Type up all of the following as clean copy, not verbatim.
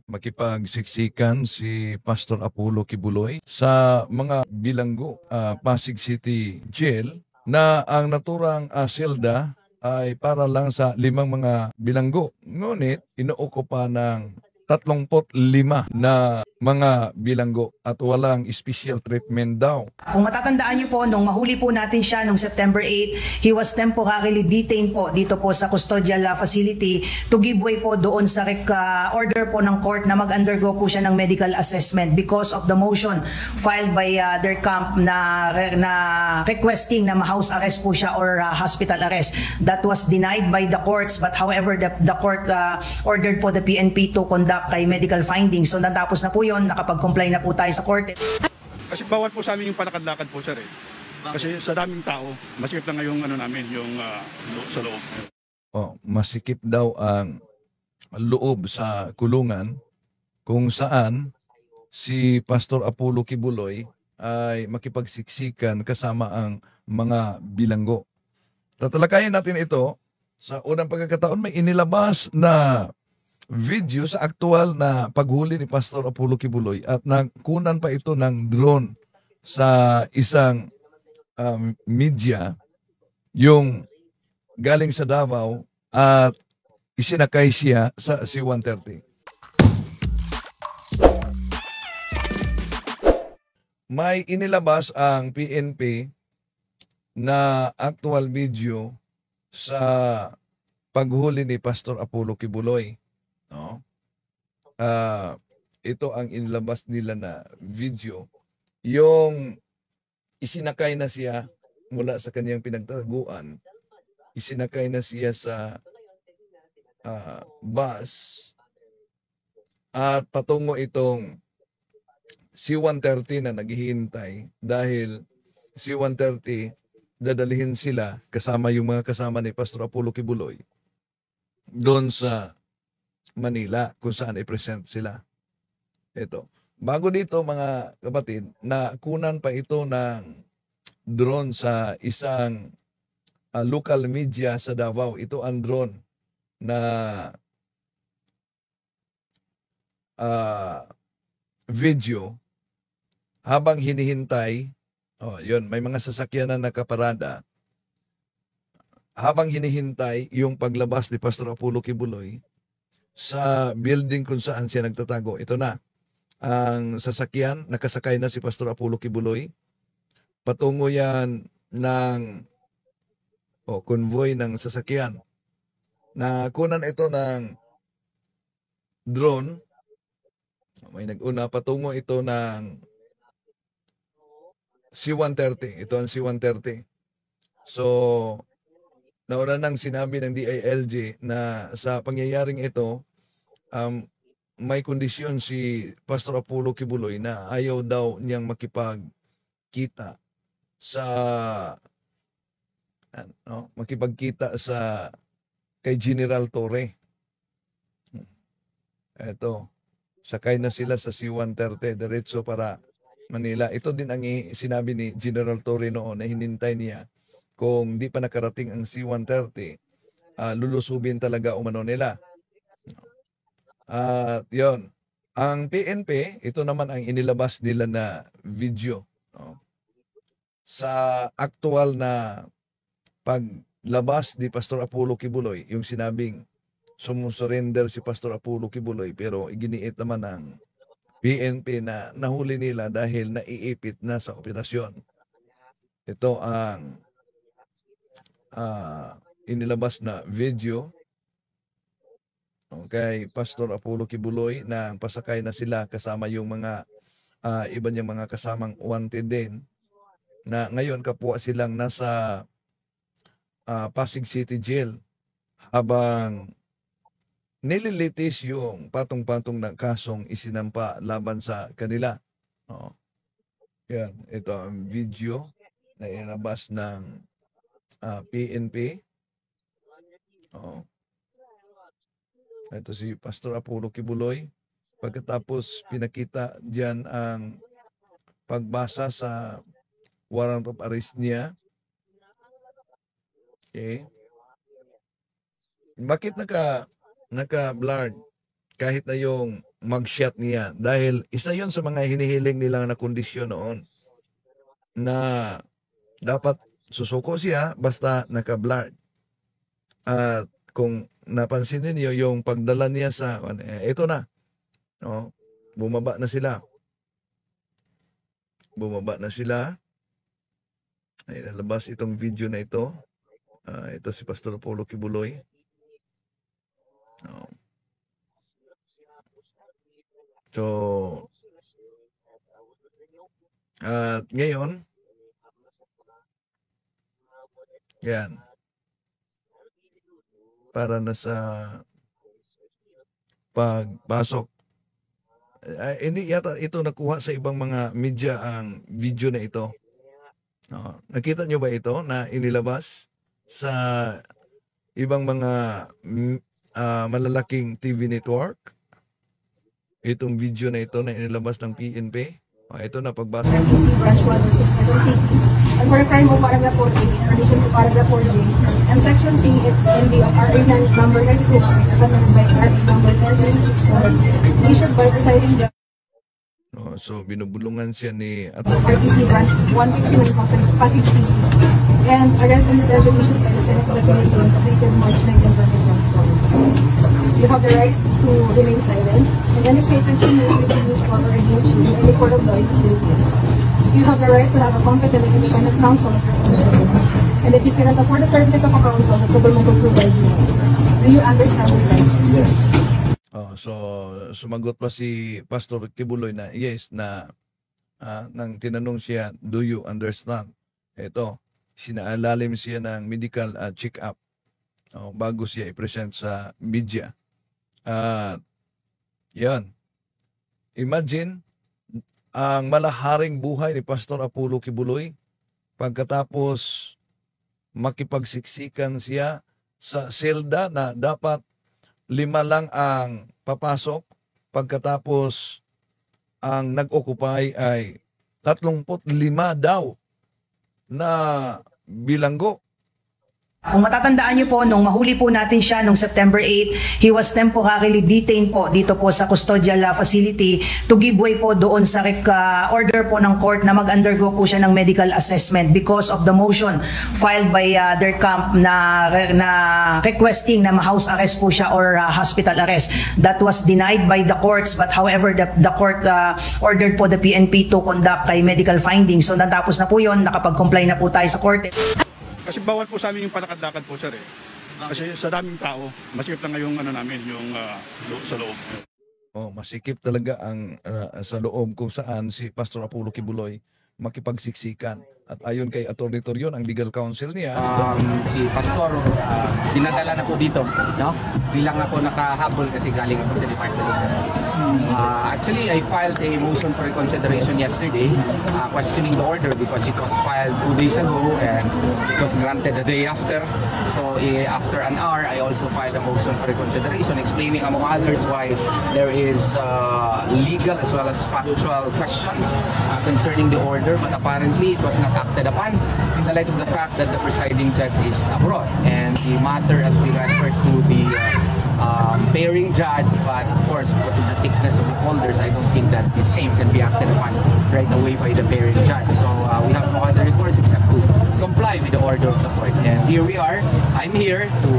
makipagsiksikan si Pastor Apollo Kibuloy sa mga bilanggo Pasig City Jail na ang naturang selda ay para lang sa 5 mga bilanggo. Ngunit inuuko pa ng 35 na mga bilanggo at walang special treatment daw. Kung matatandaan niyo po, nung mahuli po natin siya nung September 8, he was temporarily detained po dito po sa custodial facility to give way po doon sa order po ng court na mag-undergo po siya ng medical assessment because of the motion filed by their camp na requesting na ma-house arrest po siya or hospital arrest. That was denied by the courts, but however the court ordered po the PNP to conduct a medical findings. So natapos na po yun, nakapag-comply na po tayo sa korte. Kasi bawal po sa amin yung palakad-lakad po, sir. Kasi sa daming tao, masikip na ngayong namin, yung sa loob. Masikip daw ang loob sa kulungan kung saan si Pastor Apollo Kibuloy ay makipagsiksikan kasama ang mga bilanggo. Tatalakayin natin ito sa unang pagkakataon. May inilabas na video sa aktual na paghuli ni Pastor Apollo Kibuloy at nakunan pa ito ng drone sa isang media yung galing sa Davao at isinakay siya sa C-130. May inilabas ang PNP na actual video sa paghuli ni Pastor Apollo Kibuloy. No? Ito ang inilabas nila na video. Yung isinakay na siya mula sa kanyang pinagtaguan, isinakay na siya sa bus at patungo itong C-130 na naghihintay dahil C-130 dadalhin sila kasama yung mga kasama ni Pastor Apollo Kibuloy doon sa Manila kung saan i-present sila. Ito. Bago dito mga kapatid, nakunan pa ito ng drone sa isang local media sa Davao. Ito ang drone na video habang hinihintay. Yun, may mga sasakyan na nakaparada. Habang hinihintay yung paglabas ni Pastor Apollo Kibuloy sa building kung saan siya nagtatago. Ito na, ang sasakyan, nakasakay na si Pastor Apollo Kibuloy. Patungo yan ng convoy ng sasakyan. Nakunan ito ng drone. May nag-una, patungo ito ng C-130. Ito ang C-130. So, nauna nang sinabi ng DILG na sa pangyayaring ito, may kondisyon si Pastor Apollo Kibuloy na ayaw daw niyang makipagkita sa kay General Torre. Ito, sakay na sila sa C-130 diretso para Manila. Ito din ang sinabi ni General Torre noon na hinintay niya kung di pa nakarating ang C-130, lulusubin talaga umano nila. At yon, ang PNP, ito naman ang inilabas nila na video. Sa aktual na paglabas ni Pastor Apollo Kibuloy, yung sinabing sumusurrender si Pastor Apollo Kibuloy, pero iginiit naman ng PNP na nahuli nila dahil naiipit na sa operasyon. Ito ang inilabas na video. Okay, Pastor Apollo Kibuloy na pasakay na sila kasama yung mga iba niyang mga kasamang wanted din na ngayon kapwa silang nasa Pasig City Jail habang nililitis yung patong-patong na kasong isinampa laban sa kanila. Yan, ito ang video na inilabas ng PNP. Ito si Pastor Apollo Kibuloy. Pagkatapos pinakita diyan ang pagbasa sa warrant of arrest niya. Okay. Bakit naka-blurred? kahit na yung mugshot niya. Dahil isa yon sa mga hinihiling nilang na kondisyon noon na dapat susuko siya basta naka-blurred. At kung napansin niyo yung pagdala niya sa ito na, no? Bumaba na sila. Ay, nalabas itong video na ito. Ito si Pastor Apollo Kibuloy. No. So, at ngayon, yan, para na sa pagpasok. Hindi yata ito nakuha sa ibang mga media ang video na ito. No. Nakita nyo ba ito na inilabas sa ibang mga malalaking TV network? Itong video na ito na inilabas ng PNP. Ito na pagbasa. Branch 1 or 6 and for a crime of paragraph 40 in addition to paragraph 40 and section C in the RA number 92 amended by RA number 10.64 issued by presiding judge. So binubulungan siya ni RTC branch 151 Complex Pasig City and arrest and detention issued by the Senate of the Philippines dated March 19, 2024. You have the right to remain silent, and any statement you make will be used for or against you in the court of law if you do this. You have the right to have a competent and independent counsel of your own choice. And if you cannot afford the services of a counsel, the government will provide you. Do you understand this rights? Yes. So sumagot pa si Pastor Kibuloy na yes na nang tinanong siya, do you understand? Ito, sinaallalim siya ng medical check-up bago siya i-present sa media. Yan. Imagine ang malaharing buhay ni Pastor Apollo Kibuloy pagkatapos makipagsiksikan siya sa selda na dapat 5 lang ang papasok, pagkatapos ang nag-occupy ay 35 daw na bilanggo. Kung matatandaan niyo po, nung mahuli po natin siya nung September 8, he was temporarily detained po dito po sa custodial facility to give way po doon sa order po ng court na mag-undergo po siya ng medical assessment because of the motion filed by their camp na requesting na ma-house arrest po siya or hospital arrest. That was denied by the courts, but however, the court ordered po the PNP to conduct a medical findings. So natapos na po yun, nakapag-comply na po tayo sa korte. Kasi bawal po sa amin yung palakad-lakad po, sir. Kasi sa daming tao, masikip lang ngayong namin, yung sa loob. Masikip talaga ang sa loob kung saan si Pastor Apollo Kibuloy makipagsiksikan. At ayon kay Atty. Torion, ang legal counsel niya, si Pastor, dinadala na po dito, no? Bilang ako nakahabol kasi galing ako sa Department of Justice. Actually, I filed a motion for reconsideration yesterday, questioning the order because it was filed 2 days ago and it was granted the day after. So, after an hour, I also filed a motion for reconsideration explaining, among others, why there is legal as well as factual questions concerning the order, but apparently it was not acted upon in the light of the fact that the presiding judge is abroad and the matter has been referred to the pairing judge, but of course because of the thickness of the folders, I don't think that the same can be acted upon right away by the pairing judge. So we have no other recourse except to comply with the order of the court. And here we are. I'm here to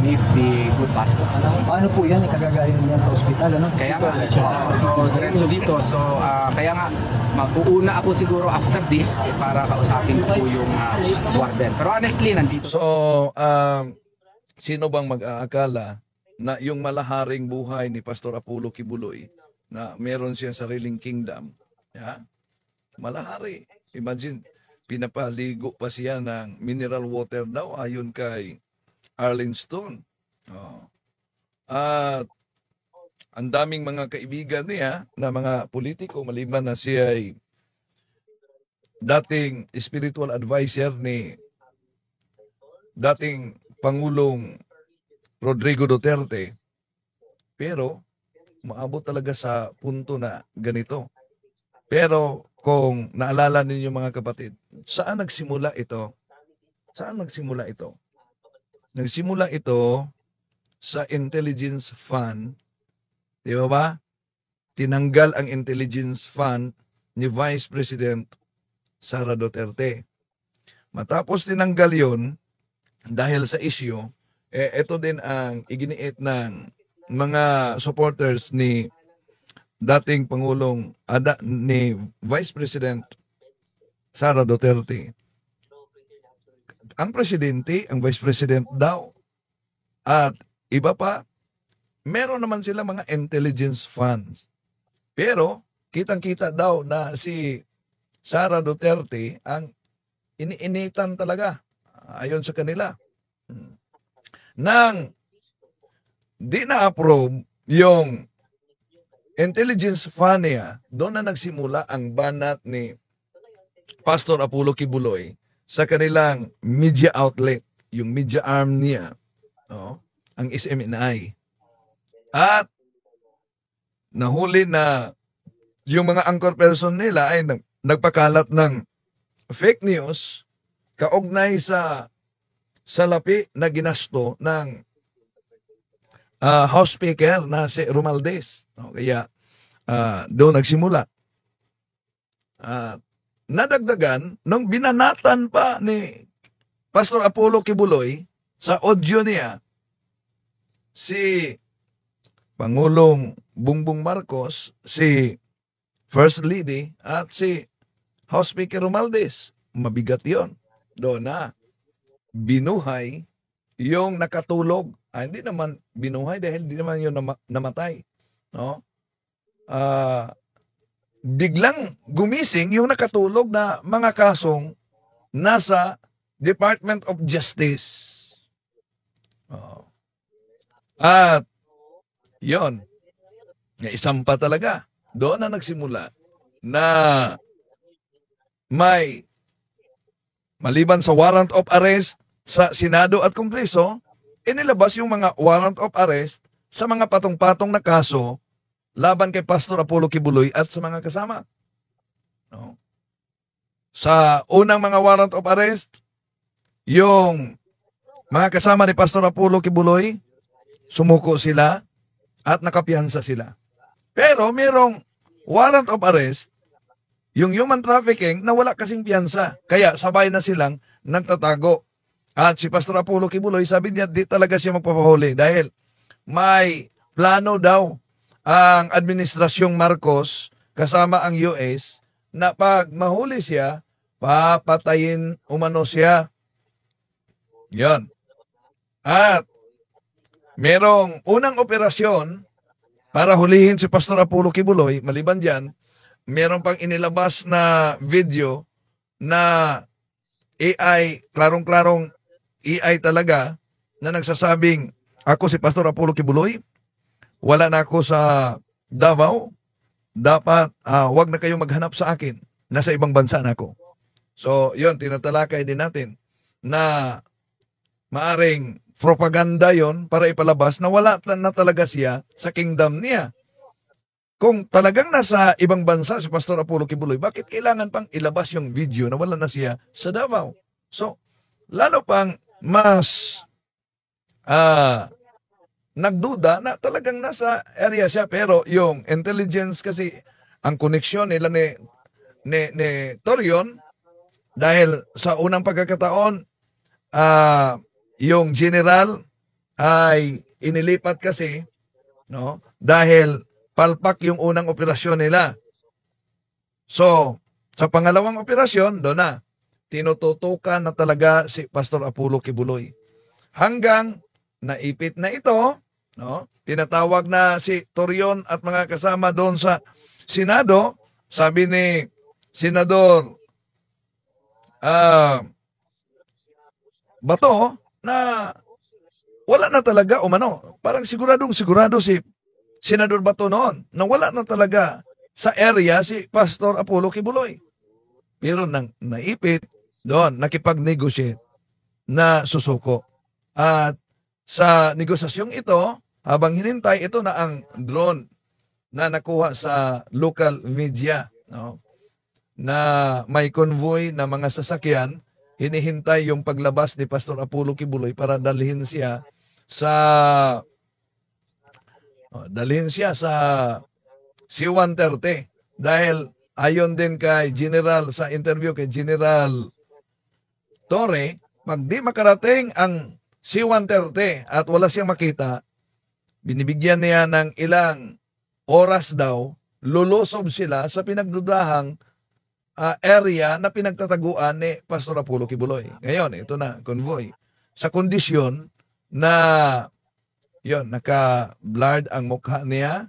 meet the good pastor. Paano po yan? Ikagagahin niya sa ospital, ano? Kaya nga, so diretso dito. So kaya nga, mag-uuna ako siguro after this para kausapin ko po yung warden. Pero honestly, nandito. So, sino bang mag-aakala na yung malaharing buhay ni Pastor Apollo Kibuloy na meron siyang sariling kingdom, malahari. Imagine, pinapaligo pa siya ng mineral water daw ayon kay Arlene Stone. At ang daming mga kaibigan niya na mga politiko, maliban na siya ay dating spiritual advisor ni dating Pangulong Rodrigo Duterte. Pero maabot talaga sa punto na ganito. Pero kung naalala ninyo mga kapatid, saan nagsimula ito? Saan nagsimula ito? Nagsimula ito sa intelligence fund Di ba? Tinanggal ang intelligence fund ni Vice President Sara Duterte. Matapos tinanggal yon dahil sa issue, ito din ang iginiit ng mga supporters ni dating Pangulong ni Vice President Sara Duterte. Ang presidente, ang vice president daw, at iba pa, meron naman sila mga intelligence funds. Pero, kitang-kita daw na si Sara Duterte ang iniinitan talaga, ayon sa kanila. Nang di na-approve yung intelligence fund niya, doon na nagsimula ang banat ni Pastor Apollo Kibuloy sa kanilang media outlet, yung media arm niya, ang SMNI. At nahuli na yung mga anchor person nila ay nagpakalat ng fake news kaugnay sa salapi na ginasto ng House Speaker na si Romualdez. Kaya doon nagsimula. Nadagdagan, nung binanatan pa ni Pastor Apollo Kibuloy sa audio niya, si Pangulong Bongbong Marcos, si First Lady, at si House Speaker Romualdez. Mabigat yon. Doon na binuhay yung nakatulog. Hindi naman binuhay dahil hindi naman yun namatay. No? Biglang gumising yung nakatulog na mga kasong nasa Department of Justice. At yon, isampa talaga. Doon na nagsimula na may maliban sa warrant of arrest sa Senado at Kongreso, inilabas yung mga warrant of arrest sa mga patong-patong na kaso laban kay Pastor Apollo Kibuloy at sa mga kasama. No? Sa unang mga warrant of arrest, yung mga kasama ni Pastor Apollo Kibuloy, sumuko sila at nakapiyansa sila. Pero mayroong warrant of arrest, yung human trafficking na wala kasing piyansa. Kaya sabay na silang nagtatago. At si Pastor Apollo Kibuloy, sabi niya, di talaga siya magpapahuli dahil may plano daw ang Administrasyong Marcos kasama ang US na pag mahuli siya, papatayin umano siya. Yan. At merong unang operasyon para hulihin si Pastor Apollo Kibuloy. Maliban dyan, meron pang inilabas na video na AI, klarong-klarong AI talaga, na nagsasabing, ako si Pastor Apollo Kibuloy, wala na ako sa Davao, dapat wag na kayong maghanap sa akin, nasa ibang bansa na ako. So, yun, tinatalakay din natin na maaring propaganda yon para ipalabas na wala na talaga siya sa kingdom niya. Kung talagang nasa ibang bansa si Pastor Apollo Kibuloy, bakit kailangan pang ilabas yung video na wala na siya sa Davao? So, lalo pang mas nagduda na talagang nasa area siya. Pero yung intelligence kasi, ang koneksyon nila ni Torion, dahil sa unang pagkakataon, yung general ay inilipat kasi, no, dahil palpak yung unang operasyon nila. So, sa pangalawang operasyon, doon na, tinututukan na talaga si Pastor Apollo Kibuloy. Hanggang naipit na ito, no, tinatawag na si Torion at mga kasama doon sa Senado. Sabi ni Senador Bato na wala na talaga umano. Parang sigurado si Senador Bato noon na wala na talaga sa area si Pastor Apollo Kibuloy. Pero nang naipit, doon nakipag-negotiate na susuko. At sa negosasyong ito, habang hinintay, ito na ang drone na nakuha sa local media, no, na may convoy na mga sasakyan, hinihintay yung paglabas ni Pastor Apollo Kibuloy para dalhin siya sa Dalhin siya sa C-130 dahil ayon din kay General sa interview kay General Torre, pag di makarating ang C-130 at wala siyang makita, binibigyan niya ng ilang oras daw, lulusob sila sa pinagdudahang area na pinagtataguan ni Pastor Apollo Kibuloy. Ngayon, ito na, convoy. Sa kondisyon na naka-blurred ang mukha niya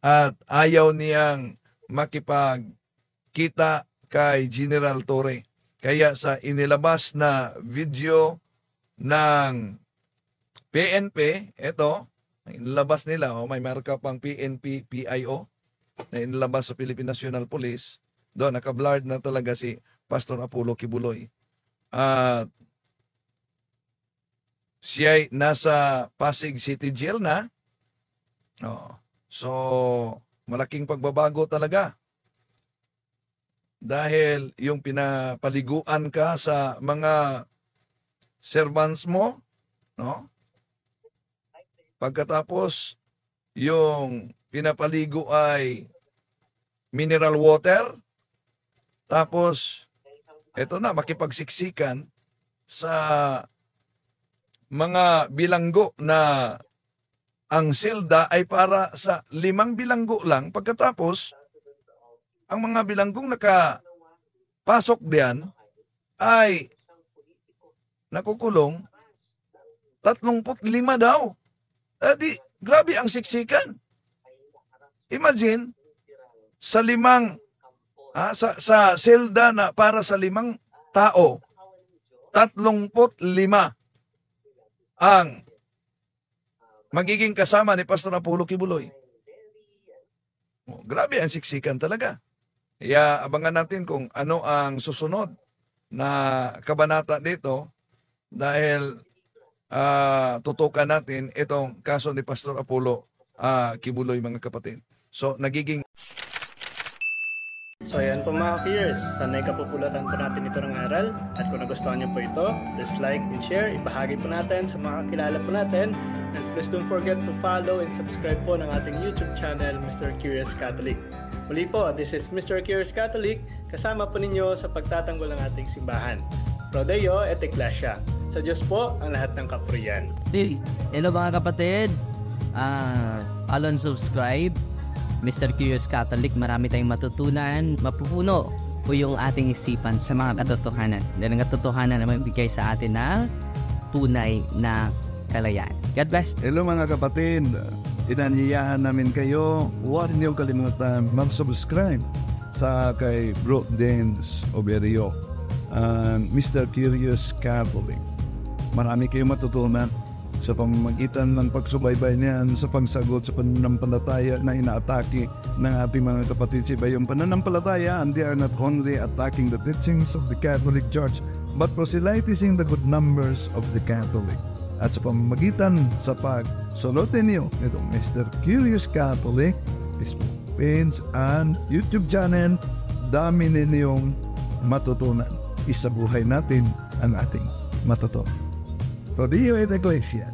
at ayaw niyang makipagkita kay General Torre. Kaya sa inilabas na video ng PNP, ito, inilabas nila, may marka pang PNP, PIO, na inilabas sa Philippine National Police, doon, naka-blurred na talaga si Pastor Apollo Kibuloy. At siya ay nasa Pasig City Jail na. So, malaking pagbabago talaga. Dahil yung pinapaliguan ka sa mga servants mo, no? Pagkatapos, yung pinapaligo ay mineral water. Tapos, eto na, makipagsiksikan sa mga bilanggo na ang silda ay para sa 5 bilanggo lang. Pagkatapos, ang mga bilanggong nakapasok diyan ay nakukulong 35 daw. Grabe ang siksikan. Imagine, sa 5 sa selda na para sa 5 tao, 35 ang magiging kasama ni Pastor Apollo Kibuloy. Grabe ang siksikan talaga. Kaya abangan natin kung ano ang susunod na kabanata dito dahil tutukan natin itong kaso ni Pastor Apollo Kibuloy, mga kapatid. So, nagiging... So ayan po mga ka-Queers, sana'y kapupulatan po natin ito ng aral at kung nagustuhan niyo po ito, please like and share, ibahagi po natin sa mga kakilala po natin and please don't forget to follow and subscribe po ng ating YouTube channel, Mr. Curious Catholic. Muli po, this is Mr. Curious Catholic, kasama po ninyo sa pagtatanggol ng ating simbahan. Pro Deo et Ecclesia. Sa Diyos po ang lahat ng kapurian. Hello mga kapatid, follow and subscribe Mr. Curious Catholic. Marami tayong matutunan, mapupuno po yung ating isipan sa mga katotohanan. Dahil ang katotohanan na magbigay sa atin ng tunay na kalayaan. God bless. Hello mga kapatid, inanyayahan namin kayo, huwag niyong kalimutan mag-subscribe sa kay Bro Dance Oberio, Mr. Curious Catholic. Marami kayong matutunan sa pamamagitan ng pagsubaybay niyan sa pagsagot sa pananampalataya na inaatake ng ating mga kapatid sa iba. Yung pananampalataya, and they are not only attacking the teachings of the Catholic Church, but proselytizing the good numbers of the Catholic. At sa pamamagitan sa pagsulotin niyo nitong Mr. Curious Catholic, Facebook page and YouTube channel, dami ninyong matutunan. Isabuhay natin ang ating matutunan. Pro Deo et Ecclesia.